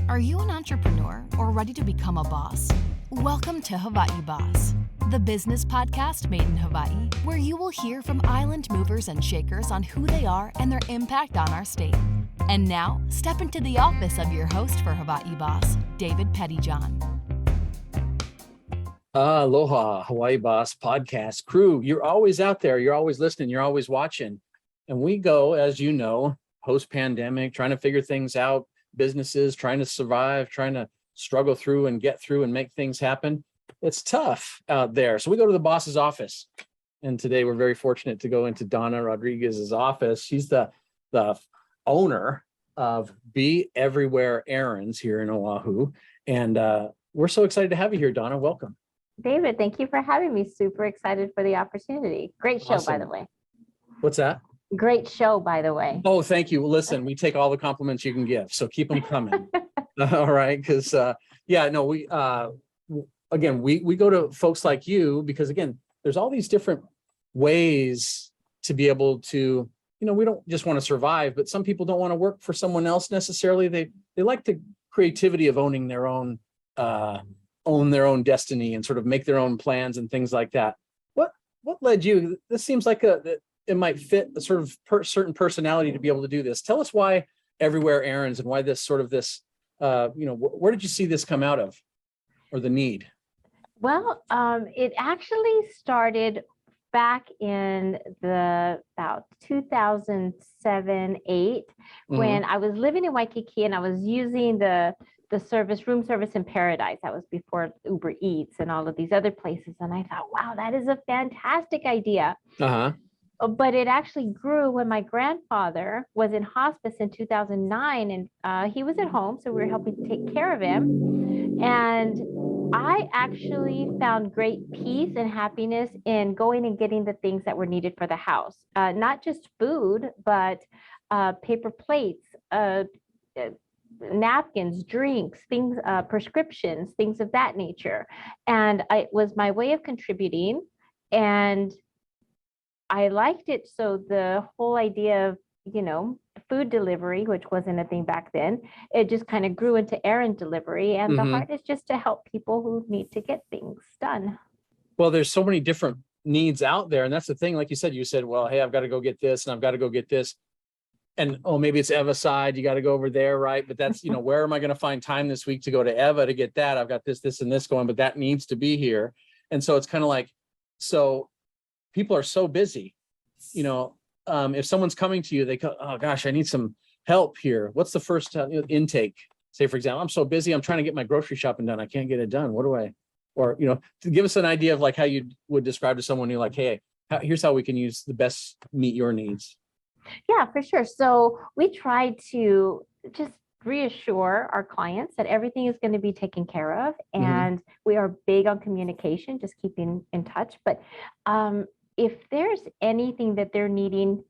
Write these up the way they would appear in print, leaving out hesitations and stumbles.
Are you an entrepreneur or ready to become a boss? Welcome to Hawaii Boss, the business podcast made in Hawaii, where you will hear from island movers and shakers on who they are and their impact on our state. And now, step into the office of your host for Hawaii Boss, David Pettijohn. Aloha, Hawaii Boss podcast crew. You're always out there. You're always listening. You're always watching. And we go, as you know, post-pandemic, trying to figure things out, businesses, trying to survive, trying to struggle through and get through and make things happen. It's tough out there. So we go to the boss's office. And today we're very fortunate to go into Donna Rodriguez's office. She's the owner of B Everywhere Errands here in Oahu. And we're so excited to have you here, Donna. Welcome. David, thank you for having me. Super excited for the opportunity. Great show, Awesome. by the way. What's that? Great show, by the way. Oh, thank you. Listen, we take all the compliments you can give, so keep them coming. All right, because we go to folks like you because again, there's all these different ways to be able to, we don't just want to survive, but some people don't want to work for someone else necessarily. They like the creativity of owning their own destiny and sort of make their own plans and things like that. What led you? This seems like it might fit a sort of certain personality to be able to do this. Tell us why Everywhere Errands and why where did you see this come out of, or the need? Well, it actually started back in about 2007-8 when I was living in Waikiki and I was using the room service in Paradise. That was before Uber Eats and all of these other places. And I thought, wow, that is a fantastic idea. But it actually grew when my grandfather was in hospice in 2009 and he was at home. So we were helping to take care of him. And I actually found great peace and happiness in going and getting the things that were needed for the house. Not just food, but paper plates, napkins, drinks, things, prescriptions, things of that nature. And it was my way of contributing. And I liked it. So the whole idea of, food delivery, which wasn't a thing back then, it just kind of grew into errand delivery. And the heart is just to help people who need to get things done. Well, there's so many different needs out there. And that's the thing, like you said, well, hey, I've got to go get this and I've got to go get this. And, maybe it's Eva's side. You got to go over there, right? But that's, where am I going to find time this week to go to Eva to get that? I've got this, and this going, but that needs to be here. And so it's kind of like, people are so busy, if someone's coming to you, they go, oh gosh, I need some help here. What's the first intake? Say, for example, I'm so busy, I'm trying to get my grocery shopping done. I can't get it done. What do I, or, to give us an idea of like how you would describe to someone you're like, hey, here's how we can use the best meet your needs. Yeah, for sure. So we try to just reassure our clients that everything is going to be taken care of. And we are big on communication, just keeping in touch. But if there's anything that they're needing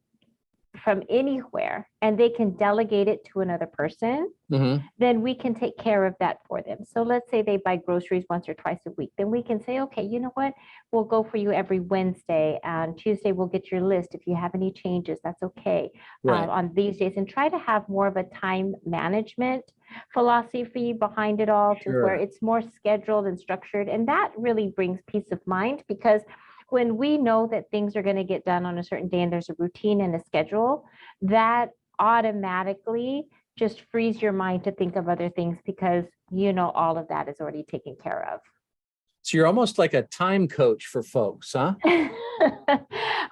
from anywhere and they can delegate it to another person, then we can take care of that for them. So let's say they buy groceries once or twice a week, then we can say, okay, you know what, we'll go for you every Wednesday, and Tuesday we'll get your list. If you have any changes, that's okay. Right. On these days, and try to have more of a time management philosophy behind it all, to where it's more scheduled and structured. And that really brings peace of mind, because when we know that things are going to get done on a certain day and there's a routine and a schedule, that automatically just frees your mind to think of other things, because all of that is already taken care of. So you're almost like a time coach for folks, huh?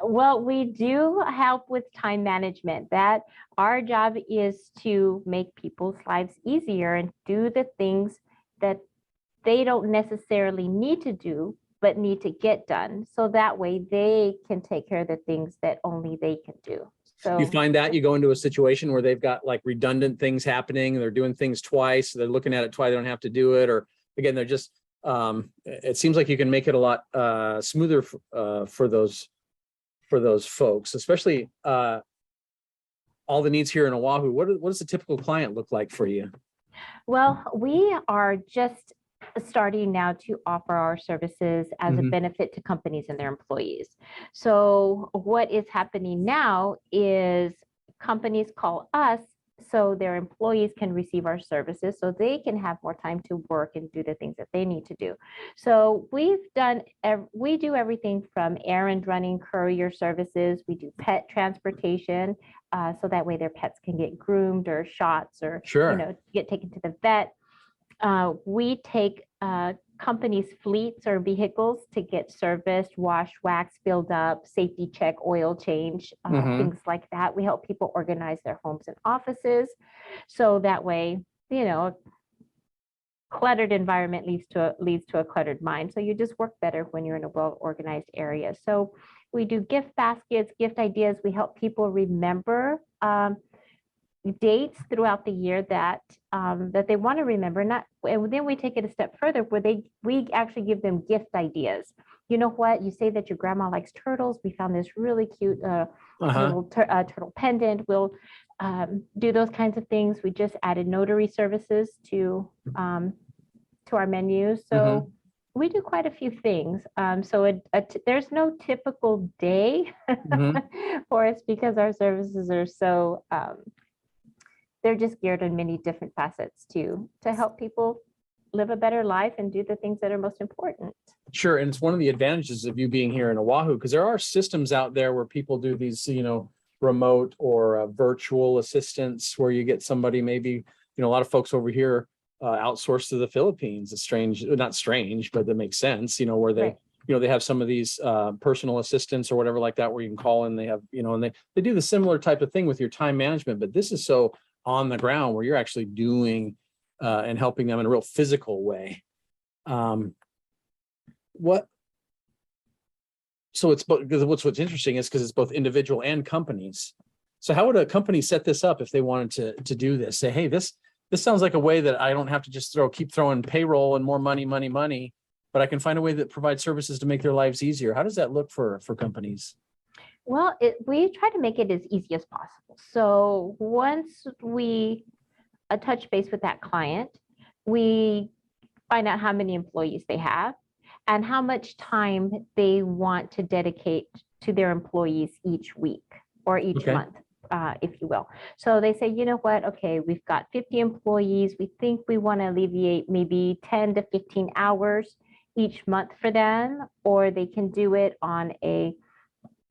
Well, we do help with time management. That our job is to make people's lives easier and do the things that they don't necessarily need to do, but need to get done. So that way they can take care of the things that only they can do. So you find that you go into a situation where they've got like redundant things happening, they're doing things twice, they're looking at it twice, they don't have to do it. Or again, they're just, it seems like you can make it a lot smoother for those folks, especially all the needs here in Oahu. What does a typical client look like for you? Well, we are just starting now to offer our services as a benefit to companies and their employees. So what is happening now is companies call us so their employees can receive our services so they can have more time to work and do the things that they need to do. So we do everything from errand running, courier services. We do pet transportation, so that way their pets can get groomed or shots or Sure. get taken to the vet. We take companies' fleets or vehicles to get serviced, washed, waxed, filled up, safety check, oil change, things like that. We help people organize their homes and offices. So that way, a cluttered environment leads to a cluttered mind. So you just work better when you're in a well-organized area. So we do gift baskets, gift ideas. We help people remember dates throughout the year that they want to remember. And then we take it a step further where we actually give them gift ideas. You know what? You say that your grandma likes turtles. We found this really cute little turtle pendant. We'll do those kinds of things. We just added notary services to our menu. So we do quite a few things. So there's no typical day for us because our services are so they're just geared in many different facets to help people live a better life and do the things that are most important. Sure. And it's one of the advantages of you being here in Oahu, because there are systems out there where people do these, remote or virtual assistants where you get somebody, maybe, a lot of folks over here outsourced to the Philippines. It's strange, not strange, but that makes sense, where they, right. They have some of these personal assistants or whatever like that, where you can call in, they have, and they do the similar type of thing with your time management, but this is so on the ground where you're actually doing and helping them in a real physical way. So it's both, because what's interesting is because it's both individual and companies. So how would a company set this up if they wanted to do this? Say, hey, this sounds like a way that I don't have to just keep throwing payroll and more money, but I can find a way that provides services to make their lives easier. How does that look for companies? Well, we try to make it as easy as possible. So once we touch base with that client, we find out how many employees they have and how much time they want to dedicate to their employees each week or each month, if you will. So they say, you know what, okay, we've got 50 employees. We think we want to alleviate maybe 10 to 15 hours each month for them, or they can do it on a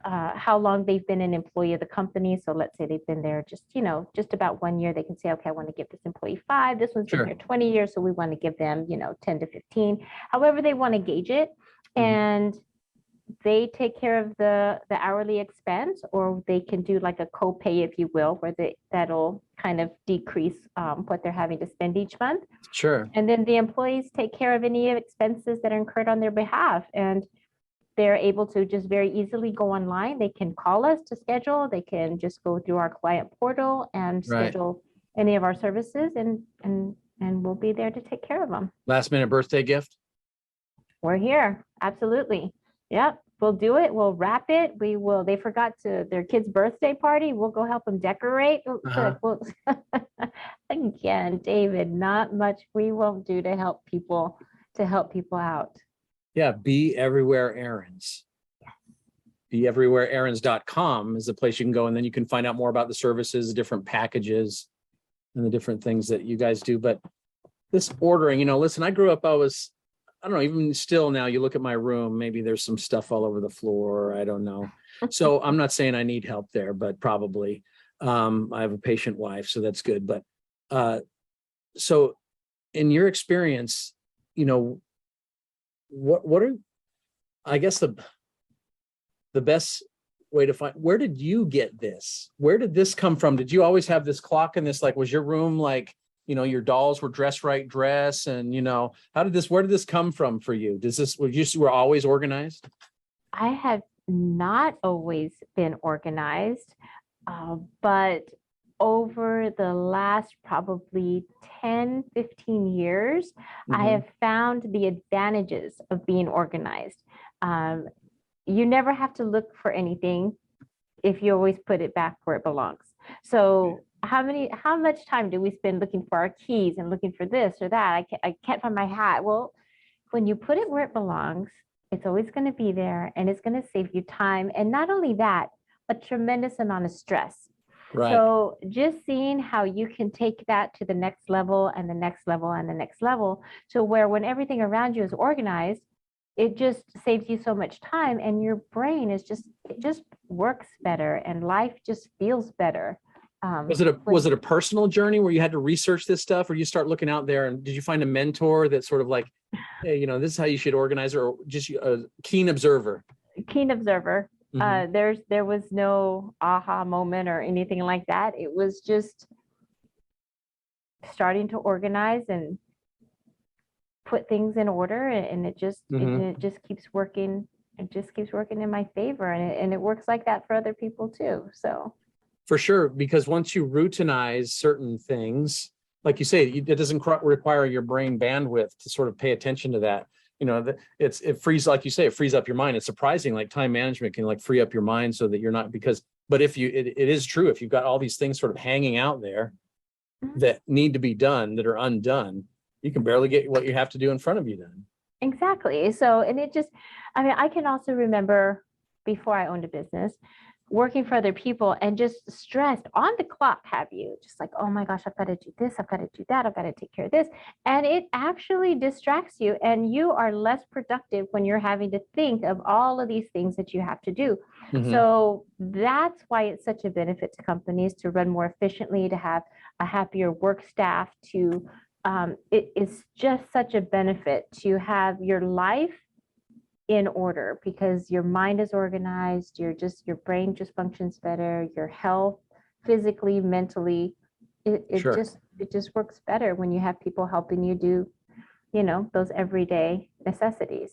how long they've been an employee of the company. So let's say they've been there just about 1 year. They can say, okay, I want to give this employee 5. This one's been here 20 years. So we want to give them, 10 to 15, however they want to gauge it. And they take care of the hourly expense, or they can do like a copay, if you will, where that'll kind of decrease what they're having to spend each month. Sure. And then the employees take care of any expenses that are incurred on their behalf. And they're able to just very easily go online. They can call us to schedule. They can just go through our client portal and schedule any of our services, and we'll be there to take care of them. Last minute birthday gift? We're here. Absolutely. Yep. We'll do it. We'll wrap it. They forgot their kid's birthday party. We'll go help them decorate. Again, David, not much we won't do to help people out. Yeah, B Everywhere Errands. BeEverywhereErrands.com is the place you can go, and then you can find out more about the services, the different packages, and the different things that you guys do. But this ordering, listen, I grew up, I don't know, even still now, you look at my room, maybe there's some stuff all over the floor. I don't know. So I'm not saying I need help there, but probably. I have a patient wife, so that's good. But so in your experience, what are, I guess, the best way to find, where did you get this? Where did this come from? Did you always have this clock and this, like, was your room like, your dolls were dress right dress, and where did this come from for you? Were always organized? I have not always been organized, but over the last probably 10, 15 years, I have found the advantages of being organized. You never have to look for anything if you always put it back where it belongs. So how much time do we spend looking for our keys and looking for this or that? I can't find my hat. Well, when you put it where it belongs, it's always going to be there, and it's going to save you time. And not only that, a tremendous amount of stress. Right. So just seeing how you can take that to the next level and the next level and the next level, to where when everything around you is organized, it just saves you so much time, and your brain is just, it just works better, and life just feels better. Was it a personal journey where you had to research this stuff, or you start looking out there, and did you find a mentor that sort of like, hey, you know, this is how you should organize, or just a keen observer? Keen observer. There was no aha moment or anything like that. It was just starting to organize and put things in order, and it just it just keeps working. It just keeps working in my favor, and it works like that for other people too. So For sure, because once you routinize certain things, like you say, it doesn't require your brain bandwidth to sort of pay attention to that. You know, it frees, like you say, it frees up your mind. It's surprising, like time management can like free up your mind so that you're not, but if it is true, if you've got all these things sort of hanging out there that need to be done, that are undone, you can barely get what you have to do in front of you done. exactly. So, and it just, I mean, I can also remember before I owned a business, working for other people and just stressed on the clock, have you just like, oh my gosh, I've got to do this, I've got to do that, I've got to take care of this. And it actually distracts you, and you are less productive when you're having to think of all of these things that you have to do. So that's why it's such a benefit to companies to run more efficiently, to have a happier work staff, to it is just such a benefit to have your life in order, because your mind is organized, your brain just functions better, your health physically, mentally, it just works better when you have people helping you do, you know, those everyday necessities.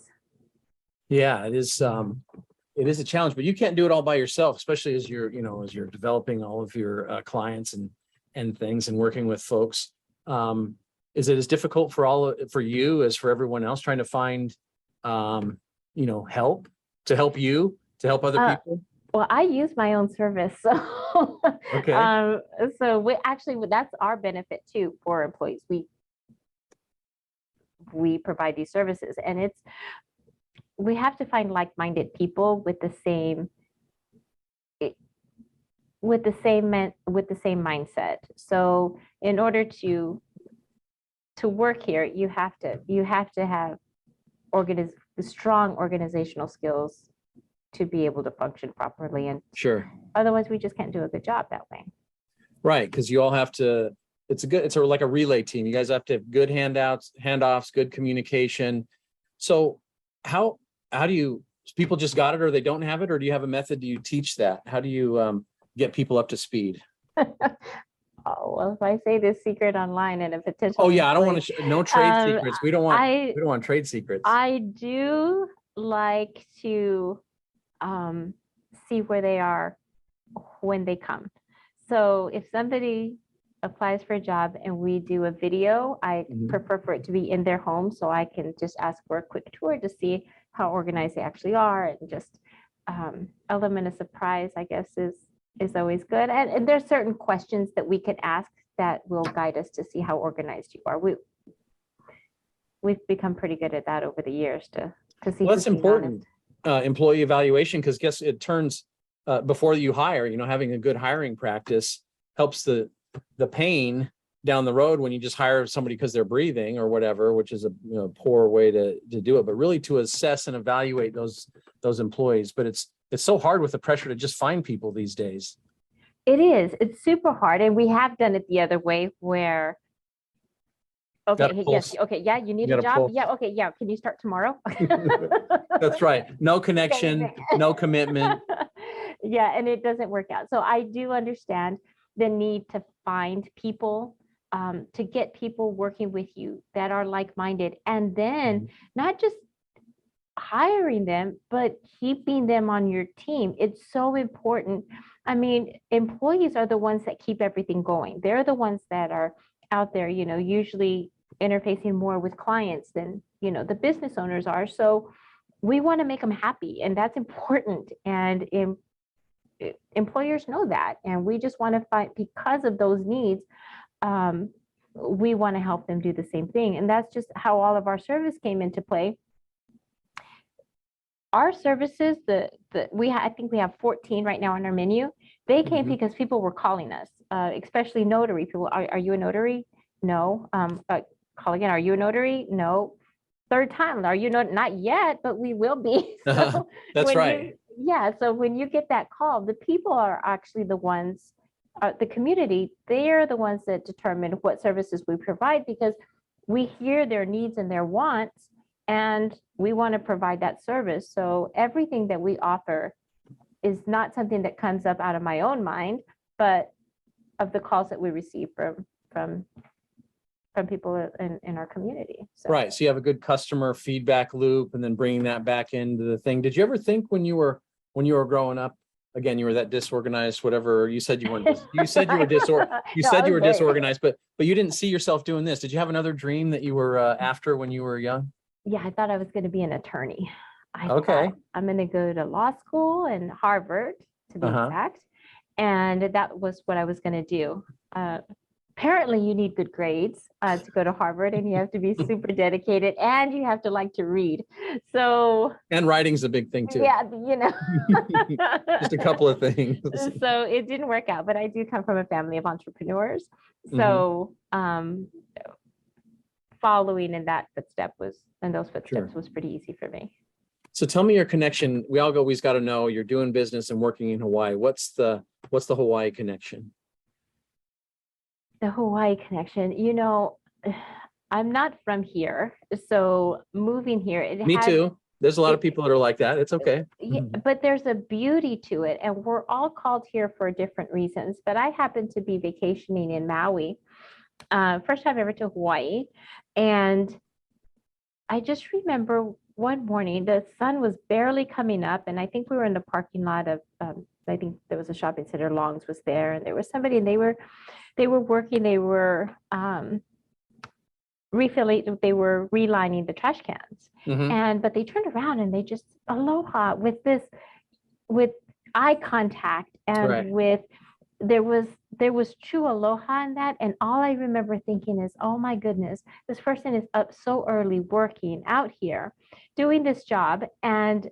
Yeah, it is a challenge, but you can't do it all by yourself, especially as you're developing all of your clients and things and working with folks. Is it as difficult for you as for everyone else trying to find help to help you, to help other people? Well, I use my own service. So, okay. That's our benefit too for employees. We provide these services, and we have to find like-minded people with the same mindset. So in order to work here, you have to have strong organizational skills to be able to function properly. And sure, otherwise we just can't do a good job that way. Right. Because you all have to, it's sort of like a relay team. You guys have to have good handoffs, good communication. So how do you, people just got it or they don't have it, or do you have a method? Do you teach that? How do you get people up to speed? Oh, well, if I say this secret online and a potential. Oh yeah, I don't want to, no trade secrets. We don't want trade secrets. I do like to see where they are when they come. So if somebody applies for a job and we do a video, I prefer for it to be in their home, so I can just ask for a quick tour to see how organized they actually are, and just element of surprise, I guess, is always good. And there's certain questions that we can ask that will guide us to see how organized you are. We've become pretty good at that over the years to see. Well, that's important. Employee evaluation, because guess it turns before you hire, having a good hiring practice helps the pain down the road when you just hire somebody because they're breathing or whatever, which is a poor way to do it, but really to assess and evaluate those employees. But it's so hard with the pressure to just find people these days. It is. It's super hard. And we have done it the other way where, okay, yes, okay, yeah, you need a job. Pull. Yeah, okay, yeah. Can you start tomorrow? That's right. No connection, no commitment. Yeah, and it doesn't work out. So I do understand the need to find people, to get people working with you that are like-minded, and then not just hiring them, but keeping them on your team. It's so important. I mean, employees are the ones that keep everything going. They're the ones that are out there, usually interfacing more with clients than, the business owners are. So we want to make them happy, and that's important. And employers know that. And we just want to find, because of those needs, we want to help them do the same thing. And that's just how all of our service came into play. Our services, I think we have 14 right now on our menu. They came Mhm. because people were calling us, especially notary people. Are you a notary? No. Call again. Are you a notary? No. Third time. Are you not yet, but we will be. So That's when right. so when you get that call, the people are actually the ones, the community, they're the ones that determine what services we provide because we hear their needs and their wants, and we want to provide that service. So everything that we offer is not something that comes up out of my own mind, but of the calls that we receive from people in our community. So. Right. So you have a good customer feedback loop and then bringing that back into the thing. Did you ever think when you were growing up, again, you were that disorganized, whatever you said you weren't, you said you were No, I was very- disorganized, but you didn't see yourself doing this. Did you have another dream that you were after when you were young? Yeah, I thought I was going to be an attorney. I Okay. thought I'm going to go to law school and Harvard to be Uh-huh. exact. And that was what I was going to do. Apparently you need good grades to go to Harvard, and you have to be super dedicated, and you have to like to read. So, And writing's a big thing too. yeah, Just a couple of things. So it didn't work out, but I do come from a family of entrepreneurs. So following in those footsteps was pretty easy for me. So tell me your connection. We always got to know you're doing business and working in Hawaii. What's the Hawaii connection? The Hawaii connection, I'm not from here, so moving here, Me too. There's a lot of people that are like that. It's okay. Yeah, but there's a beauty to it, and we're all called here for different reasons. But I happened to be vacationing in Maui, first time ever to Hawaii, and I just remember one morning the sun was barely coming up, and I think we were in the parking lot of I think there was a shopping center. Long's was there, and there was somebody, and they were working. They were refilling. They were relining the trash cans, but they turned around and they just aloha with eye contact, and with there was true aloha in that. And all I remember thinking is, oh my goodness, this person is up so early working out here, doing this job, and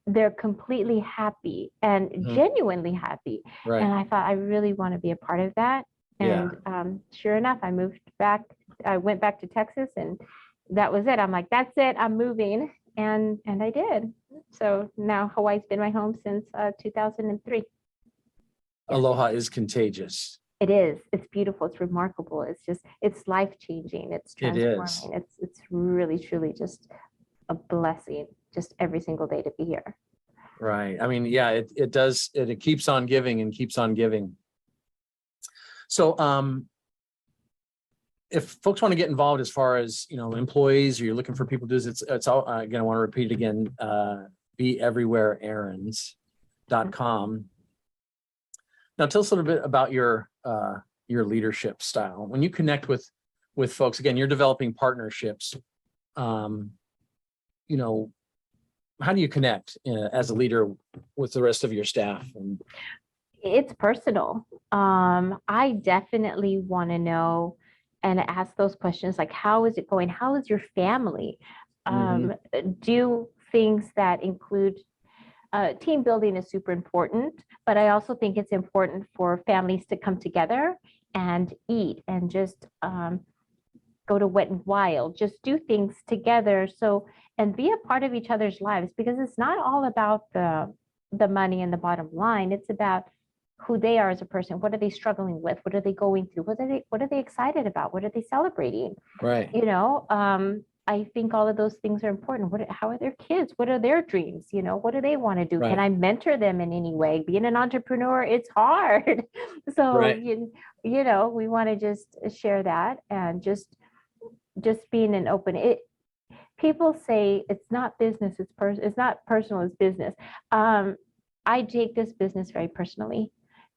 they're completely happy and genuinely happy. Right. And I thought, I really want to be a part of that. And sure enough, I went back to Texas, and that was it. I'm like, that's it, I'm moving. And I did. So now Hawaii's been my home since 2003. Aloha is contagious. It is. It's beautiful. It's remarkable. It's life-changing. It's transforming. It's really, truly just a blessing, just every single day to be here. Right. I mean, yeah, it does. It keeps on giving and keeps on giving. So, if folks want to get involved as far as, employees, or you're looking for people to do this, it's all, again, I want to repeat it again, B Everywhere Errands.com. Now, tell us a little bit about your leadership style. When you connect with folks, again, you're developing partnerships. How do you connect as a leader with the rest of your staff? It's personal. I definitely want to know and ask those questions, like, how is it going? How is your family? Do things that include team building is super important, but I also think it's important for families to come together and eat and just go to Wet and Wild, just do things together. And be a part of each other's lives, because it's not all about the money and the bottom line. It's about who they are as a person. What are they struggling with? What are they going through? What are they excited about? What are they celebrating? Right. I think all of those things are important. How are their kids? What are their dreams? What do they want to do? Right. Can I mentor them in any way? Being an entrepreneur, it's hard. So, right. We want to just share that, and just being an open. People say it's not business, it's not personal, it's business. I take this business very personally,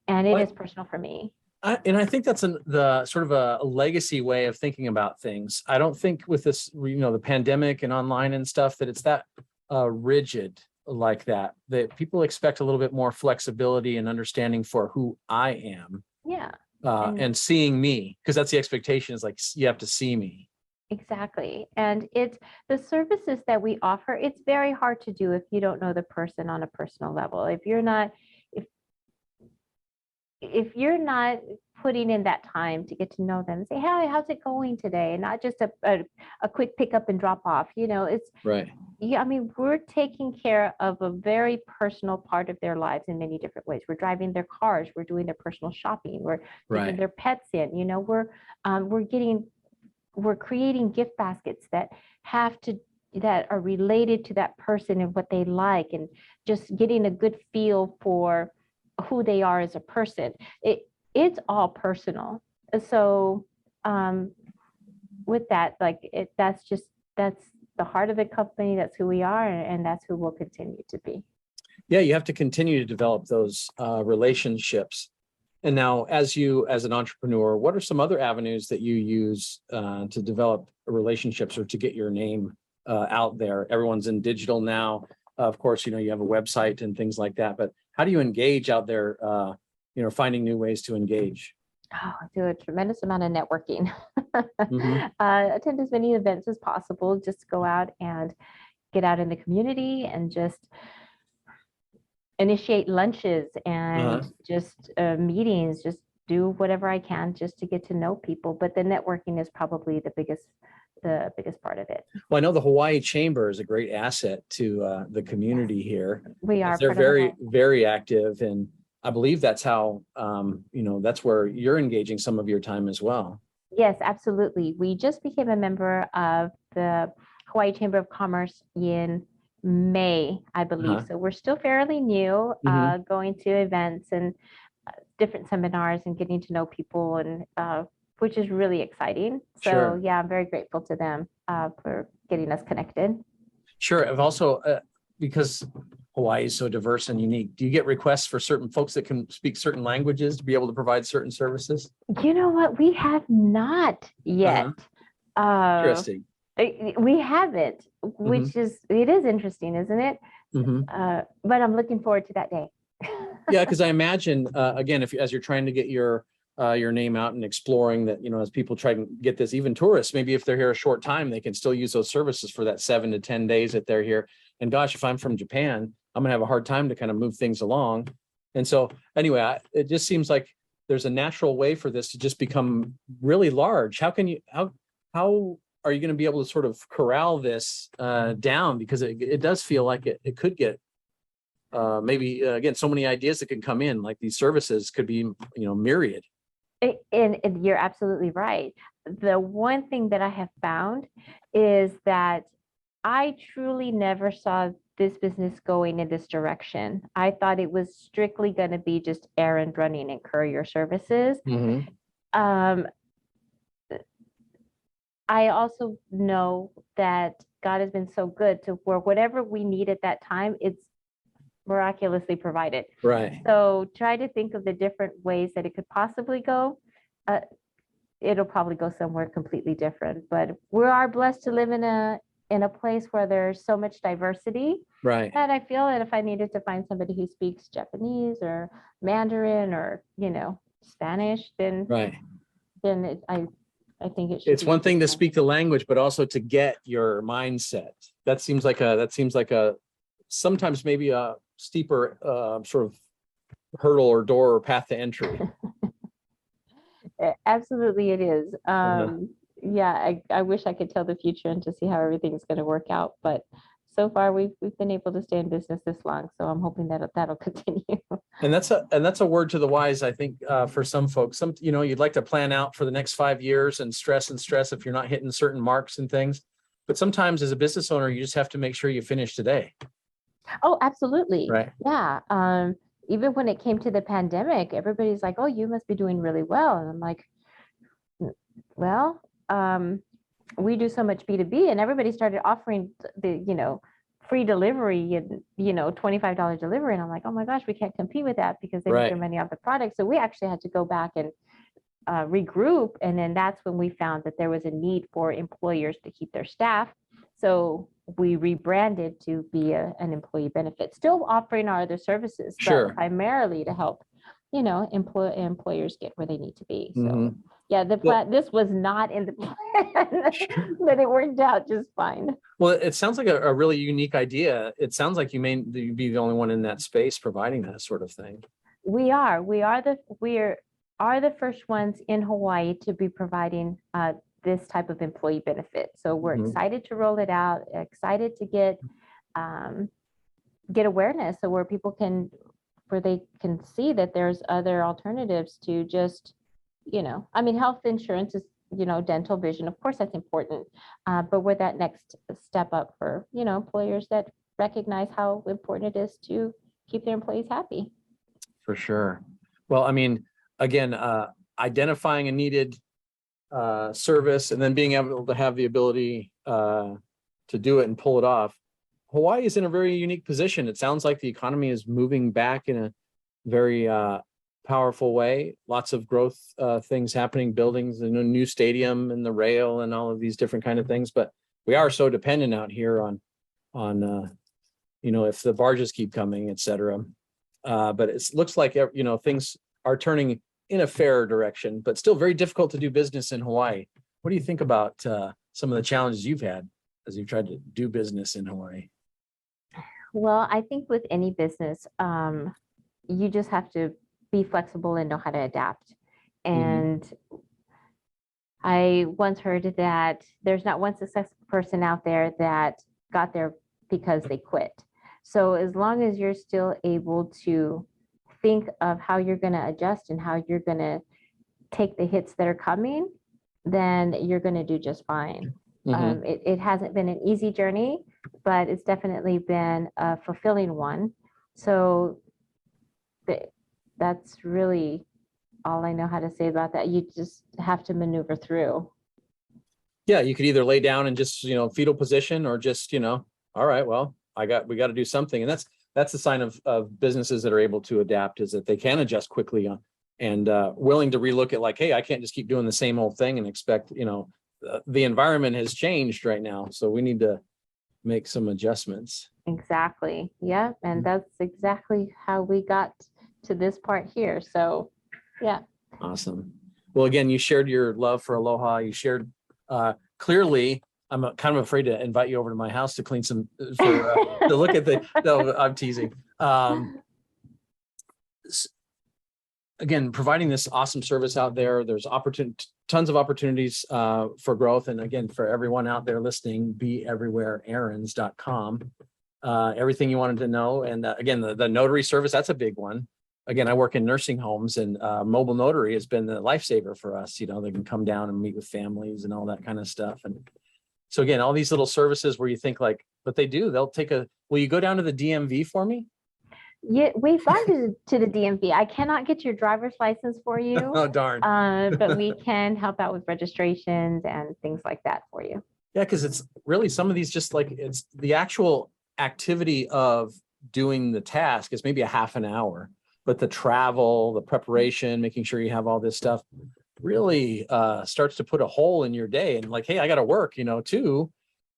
and it is personal for me. I think that's the sort of a legacy way of thinking about things. I don't think with this, the pandemic and online and stuff, that it's that rigid like that people expect a little bit more flexibility and understanding for who I am. Yeah. And seeing me, because that's the expectation, is like, you have to see me. Exactly. And it's the services that we offer, it's very hard to do if you don't know the person on a personal level. If if you're not putting in that time to get to know them, say, hey, how's it going today? And not just a quick pick up and drop off, it's Right. yeah, I mean, we're taking care of a very personal part of their lives in many different ways. We're driving their cars, we're doing their personal shopping, we're taking Right. their pets in, we're creating gift baskets that are related to that person and what they like, and just getting a good feel for who they are as a person. It's all personal. So with that, that's the heart of the company. That's who we are, and that's who we'll continue to be. Yeah, you have to continue to develop those relationships. And now, as an entrepreneur, what are some other avenues that you use to develop relationships or to get your name out there? Everyone's in digital now. Of course, you have a website and things like that. But how do you engage out there? Finding new ways to engage. Oh, I do a tremendous amount of networking. Mm-hmm. Attend as many events as possible. Just go out and get out in the community and just initiate lunches and just meetings. Just do whatever I can just to get to know people. But the networking is probably the biggest part of it. Well, I know the Hawaii Chamber is a great asset to the community here. We are. They're very, very active, and I believe that's how that's where you're engaging some of your time as well. Yes, absolutely. We just became a member of the Hawaii Chamber of Commerce in May, I believe. So we're still fairly new, going to events and different seminars and getting to know people, and which is really exciting. So Sure. Yeah, I'm very grateful to them for getting us connected. Sure. I've also, because Hawaii is so diverse and unique, do you get requests for certain folks that can speak certain languages to be able to provide certain services? You know what? We have not yet. Interesting. We haven't, which it is interesting, isn't it? But I'm looking forward to that day. Yeah, because I imagine, again, as you're trying to get your name out and exploring that, as people try to get this, even tourists, maybe if they're here a short time, they can still use those services for that 7 to 10 days that they're here. And gosh, if I'm from Japan, I'm gonna have a hard time to kind of move things along. And so anyway, it just seems like there's a natural way for this to just become really large. How are you going to be able to sort of corral this down? Because it does feel like it could get maybe again, so many ideas that can come in, like these services could be, myriad. And you're absolutely right. The one thing that I have found is that I truly never saw this business going in this direction. I thought it was strictly going to be just errand running and courier services. I also know that God has been so good to where whatever we need at that time, it's miraculously provided. Right. So try to think of the different ways that it could possibly go. It'll probably go somewhere completely different, but we are blessed to live in a place where there's so much diversity. Right. And I feel that if I needed to find somebody who speaks Japanese or Mandarin or, Spanish, then I think it's one thing to speak the language, but also to get your mindset. That seems like a sometimes maybe a steeper sort of hurdle or door or path to entry. Absolutely, it is. Yeah, I wish I could tell the future and to see how everything's going to work out, but so far we've been able to stay in business this long, so I'm hoping that that'll continue. And that's a word to the wise, I think, for some folks. You'd like to plan out for the next 5 years and stress if you're not hitting certain marks and things. But sometimes as a business owner, you just have to make sure you finish today. Oh, absolutely. Right. Yeah. Even when it came to the pandemic, everybody's like, "Oh, you must be doing really well," and I'm like, "Well, we do so much B2B," and everybody started offering the free delivery and $25 delivery, and I'm like, oh my gosh, we can't compete with that because they make their money off the product. So we actually had to go back and regroup, and then that's when we found that there was a need for employers to keep their staff. So we rebranded to be an employee benefit, still offering our other services, but primarily to help employers get where they need to be. So yeah, this was not in the plan, but it worked out just fine. Well, it sounds like a really unique idea. It sounds like you'd be the only one in that space providing that sort of thing. We are the first ones in Hawaii to be providing this type of employee benefit. So we're excited to roll it out, excited to get awareness, so where they can see that there's other alternatives to just, health insurance is, dental, vision, of course that's important, but we're that next step up for, employers that recognize how important it is to keep their employees happy. For sure. Well, I mean, again, identifying a needed service and then being able to have the ability to do it and pull it off. Hawaii is in a very unique position. It sounds like the economy is moving back in a very powerful way. Lots of growth things happening, buildings, a new stadium and the rail and all of these different kind of things. But we are so dependent out here on if the barges keep coming, et cetera. But it looks like, things are turning in a fair direction, but still very difficult to do business in Hawaii. What do you think about some of the challenges you've had as you've tried to do business in Hawaii? Well, I think with any business, you just have to be flexible and know how to adapt. And I once heard that there's not one successful person out there that got there because they quit. So as long as you're still able to think of how you're going to adjust and how you're going to take the hits that are coming, then you're going to do just fine. It hasn't been an easy journey, but it's definitely been a fulfilling one. So that's really all I know how to say about that. You just have to maneuver through. Yeah, you could either lay down and just, fetal position, or just, all right, well, we got to do something. And that's the sign of businesses that are able to adapt, is that they can adjust quickly and willing to relook at, like, hey, I can't just keep doing the same old thing and expect, the environment has changed right now. So we need to make some adjustments. Exactly. Yeah. And that's exactly how we got to this part here. So, yeah. Awesome. Well, again, you shared your love for Aloha. You shared clearly. I'm kind of afraid to invite you over to my house to clean some, to look at no, I'm teasing. Again, providing this awesome service out there. There's tons of opportunities for growth. And again, for everyone out there listening, beeverywhereerrands.com. Everything you wanted to know. And again, the notary service, that's a big one. Again, I work in nursing homes, and mobile notary has been the lifesaver for us. They can come down and meet with families and all that kind of stuff. And so again, all these little services where you think like, but they'll will you go down to the DMV for me? Yeah, we've gone to the DMV. I cannot get your driver's license for you. Oh, darn. But we can help out with registrations and things like that for you. Yeah, because it's really some of these, just like, it's the actual activity of doing the task is maybe a half an hour, but the travel, the preparation, making sure you have all this stuff really starts to put a hole in your day. And like, hey, I got to work, too.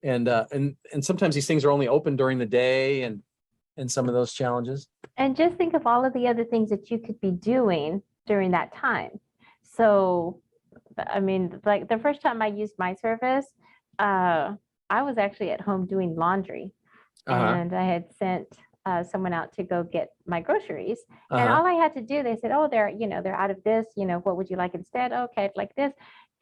And sometimes these things are only open during the day, and some of those challenges. And just think of all of the other things that you could be doing during that time. So, I mean, like the first time I used my service, I was actually at home doing laundry, and I had sent someone out to go get my groceries, and all I had to do, they said, oh, they're out of this, what would you like instead? Okay, I'd like this.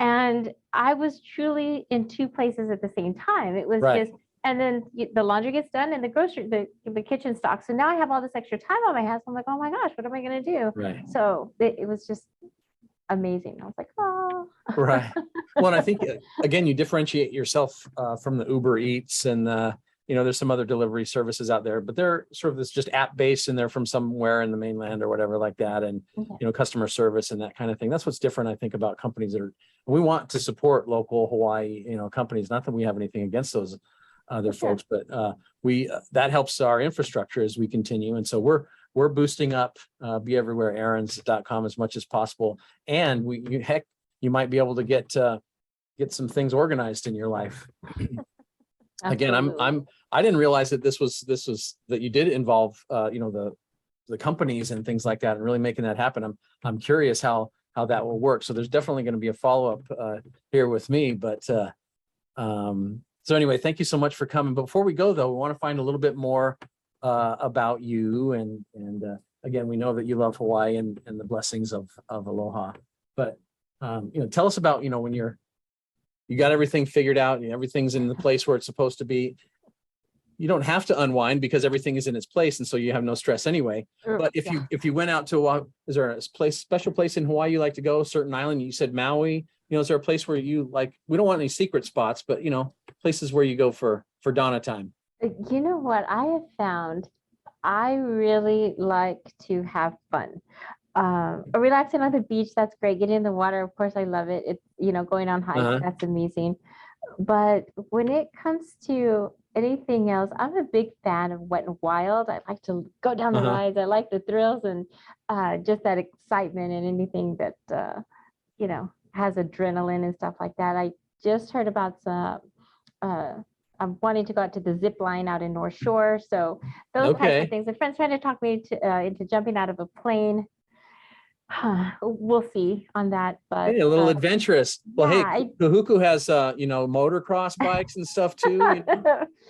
And I was truly in two places at the same time. It was just, and then the laundry gets done and the kitchen stocks. So now I have all this extra time on my hands. I'm like, oh my gosh, what am I going to do? Right. So it was just amazing. I was like, oh. Right. Well, and I think, again, you differentiate yourself from the Uber Eats and there's some other delivery services out there, but they're sort of this just app based, and they're from somewhere in the mainland or whatever like that. And, customer service and that kind of thing. That's what's different, I think, about companies we want to support local Hawaii, companies. Not that we have anything against those other folks, but that helps our infrastructure as we continue. And so we're boosting up beeverywhereerrands.com as much as possible. And you might be able to get some things organized in your life. Again, I didn't realize that this was that you did involve the companies and things like that, and really making that happen. I'm curious how that will work. So there's definitely going to be a follow-up here with me. But so anyway, thank you so much for coming. But before we go, though, we want to find a little bit more about you and again, we know that you love Hawaii and the blessings of aloha. But tell us about, when you got everything figured out and everything's in the place where it's supposed to be. You don't have to unwind because everything is in its place, and so you have no stress anyway. But if you went out to is there a special place in Hawaii you like to go? A certain island? You said Maui. Is there a place where you like? We don't want any secret spots, but places where you go for Donna time. You know what I have found? I really like to have fun. Relaxing on the beach, that's great. Getting in the water, of course, I love it. It's going on hikes, that's amazing. But when it comes to anything else, I'm a big fan of Wet and Wild. I like to go down the rides. I like the thrills and just that excitement and anything that has adrenaline and stuff like that. I just heard about some. I'm wanting to go out to the zip line out in North Shore. So those types of things. A friend's trying to talk me into jumping out of a plane. We'll see on that, but hey, a little adventurous. Well, hey, Kahuku has motocross bikes and stuff too.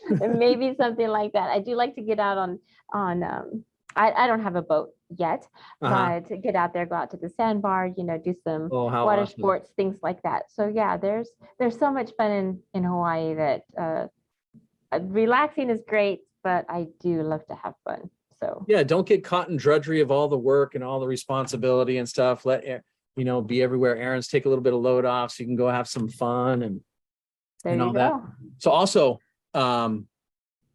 Maybe something like that. I do like to get out on I don't have a boat yet, but to get out there, go out to the sandbar, do some water sports, things like that. So yeah, there's so much fun in Hawaii that relaxing is great, but I do love to have fun. So yeah, don't get caught in drudgery of all the work and all the responsibility and stuff. Let Be Everywhere Errands take a little bit of load off so you can go have some fun and all that. So also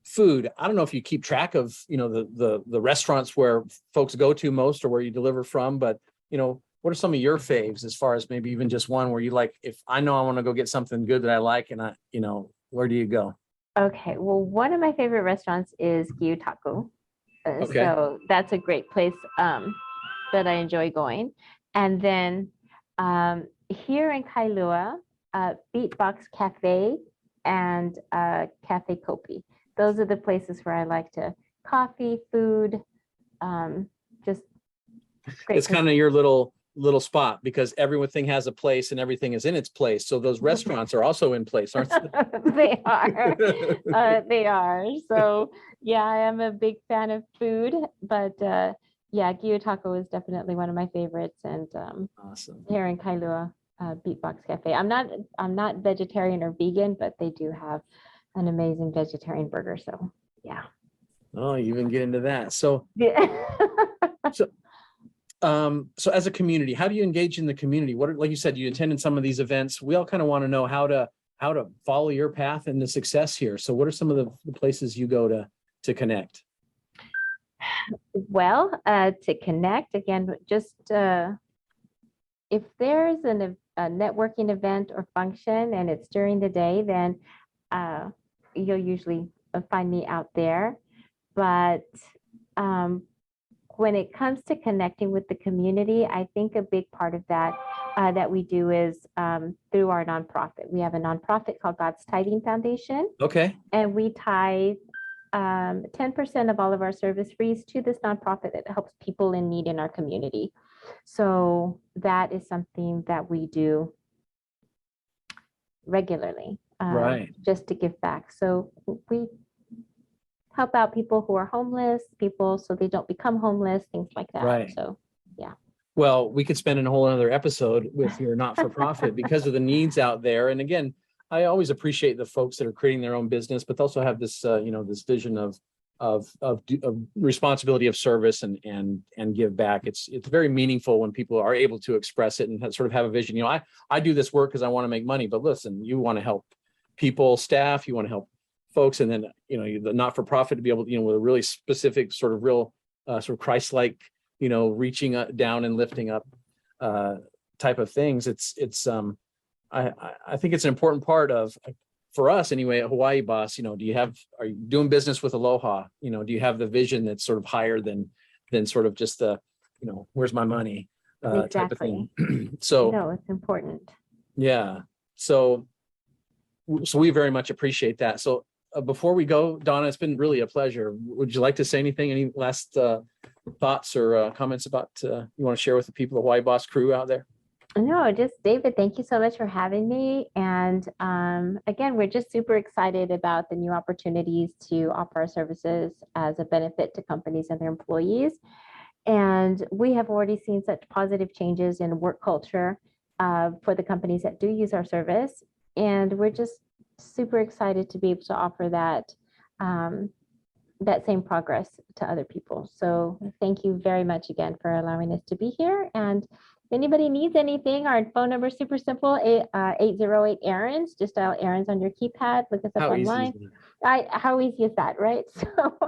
food. I don't know if you keep track of the restaurants where folks go to most or where you deliver from, but what are some of your faves as far as maybe even just one where you like, if I know I want to go get something good that I like and where do you go? Okay, well, one of my favorite restaurants is Gyutaku. So that's a great place that I enjoy going. And then here in Kailua, Beatbox Cafe and Cafe Kopi. Those are the places where I like to coffee, food, just great. It's kind of your little spot because everything has a place and everything is in its place. So those restaurants are also in place, aren't they? They are. They are. So yeah, I am a big fan of food, but Gyutaku is definitely one of my favorites. And awesome. Here in Kailua, Beatbox Cafe. I'm not vegetarian or vegan, but they do have an amazing vegetarian burger. So yeah. Oh, you even get into that. So so as a community, how do you engage in the community? Like you said, you attended some of these events. We all kind of want to know how to follow your path and the success here. So what are some of the places you go to connect? Well, to connect again, just if there's a networking event or function and it's during the day, then you'll usually find me out there. But when it comes to connecting with the community, I think a big part of that that we do is through our nonprofit. We have a nonprofit called God's Tithing Foundation. Okay. And we tithe 10% of all of our service fees to this nonprofit that helps people in need in our community. So that is something that we do regularly, just to give back. So we help out people who are homeless, people so they don't become homeless, things like that. Right. So, yeah. Well, we could spend a whole other episode with your not-for-profit because of the needs out there. And again, I always appreciate the folks that are creating their own business, but also have this, this vision of responsibility of service and give back. It's very meaningful when people are able to express it and sort of have a vision. I do this work because I want to make money, but listen, you want to help people, staff, you want to help folks, and then the not-for-profit to be able to with a really specific sort of real sort of Christ-like reaching down and lifting up type of things. I think it's an important part of, for us anyway, at Hawaii Boss. Are you doing business with Aloha? Do you have the vision that's sort of higher than sort of just the where's my money type of thing. So no, it's important. Yeah. So we very much appreciate that. So before we go, Donna, it's been really a pleasure. Would you like to say anything? Any last thoughts or comments about you want to share with the people, the Hawaii Boss crew out there? No, just David, thank you so much for having me. And again, we're just super excited about the new opportunities to offer our services as a benefit to companies and their employees. And we have already seen such positive changes in work culture for the companies that do use our service. And we're just super excited to be able to offer that that same progress to other people. So thank you very much again for allowing us to be here. And if anybody needs anything, our phone number is super simple, 808 errands. Just dial errands on your keypad, look us up online. How easy is that, right? So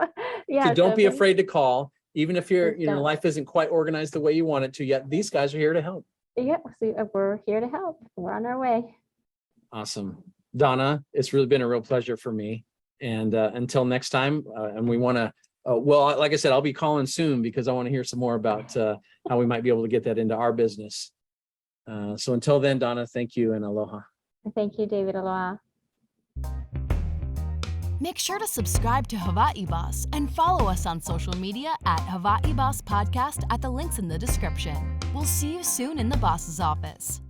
yeah. So don't be afraid to call, even if your life isn't quite organized the way you want it to yet. These guys are here to help. Yeah, so we're here to help. We're on our way. Awesome. Donna, it's really been a real pleasure for me. And until next time, and we want to, well, like I said, I'll be calling soon because I want to hear some more about how we might be able to get that into our business. So until then, Donna, thank you and aloha. Thank you, David. Aloha. Make sure to subscribe to Hawaii Boss and follow us on social media at Hawaii Boss Podcast at the links in the description. We'll see you soon in the boss's office.